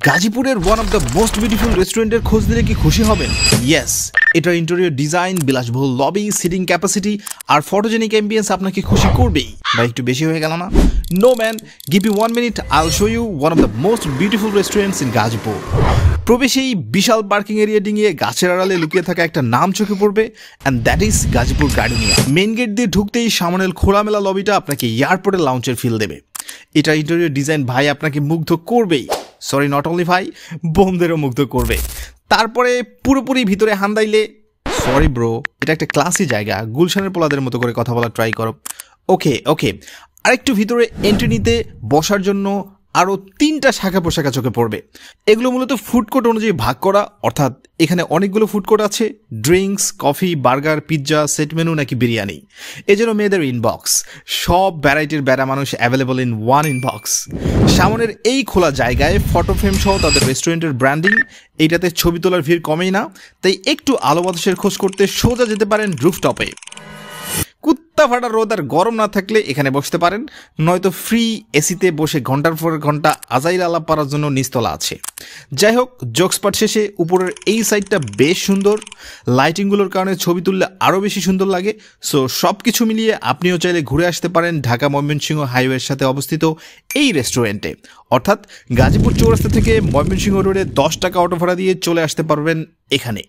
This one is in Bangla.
গাজীপুরের one of the most beautiful রেস্টুরেন্টের খোঁজ দিলে কি খুশি হবেন? ইয়েস, এটার ইন্টেরিয়র ডিজাইন, বিলাসবহুল লবি, সিটিং ক্যাপাসিটি আর ফটোজেনিক অ্যাম্বিয়েন্স আপনাকে খুশি করবেই। বা একটু বেশি হয়ে গেল না? No man, give you 1 minute, I will show you one of the most beautiful restaurants in Gazipur. প্রবেশেই বিশাল পার্কিং এরিয়া ডিঙিয়ে গাছের আড়ালে লুকিয়ে থাকা একটা নাম চোখে পড়বে, and that is Gazipur Gardenia. Main gate দিয়ে ঢুকতেই সামনের খোলামেলা লবিটা আপনাকে এয়ারপোর্টের লাউঞ্জের ফিল দেবে। এটার ইন্টেরিয়র ডিজাইন ভাই আপনাকে মুগ্ধ করবেই। সরি, নট অনলি ভাই, বোমদেরও মুগ্ধ করবে। তারপরে পুরোপুরি ভিতরে হান্দাইলে, সরি ব্রো, এটা একটা ক্লাসি জায়গা, গুলশানের পোলাদের মতো করে কথা বলা ট্রাই করো। ওকে, আরেকটু ভিতরে এন্ট্রি নিতে বসার জন্য আরও 3টা শাখা পোশাকা চোখে পড়বে। এগুলো মূলত ফুড কোর্ট অনুযায়ী ভাগ করা, অর্থাৎ এখানে অনেকগুলো ফুড কোর্ট আছে। Drinks, coffee, burger, pizza, set menu নাকি বিরিয়ানি, এজন্য মেয়েদের ইনবক্স। সব ভ্যারাইটির বেড়া মানুষ অ্যাভেলেবল ইন ওয়ান ইনবক্স। সামনের এই খোলা জায়গায় ফটো ফ্রেম সহ তাদের রেস্টুরেন্টের ব্র্যান্ডিং, এইটাতে ছবি তোলার ভিড় কমেই না। তাই একটু আলো বাতাসের খোঁজ করতে সোজা যেতে পারেন রুফটপে। কুত্তা ফাটা রোদ আর গরম না থাকলে এখানে বসতে পারেন, নয়তো ফ্রি এসিতে বসে ঘন্টার পর ঘন্টা আজাইল আলাপ পারার জন্য নিচতলা আছে। যাই হোক, জোকসপাট শেষে উপরের এই সাইডটা বেশ সুন্দর, লাইটিংগুলোর কারণে ছবি তুললে আরও বেশি সুন্দর লাগে। সো সব কিছু মিলিয়ে আপনিও চাইলে ঘুরে আসতে পারেন ঢাকা ময়মনসিংহ হাইওয়ের সাথে অবস্থিত এই রেস্টুরেন্টে। অর্থাৎ গাজীপুর চৌরাস্তা থেকে ময়মনসিংহ রোডে 10 টাকা অটো ভাড়া দিয়ে চলে আসতে পারবেন এখানে।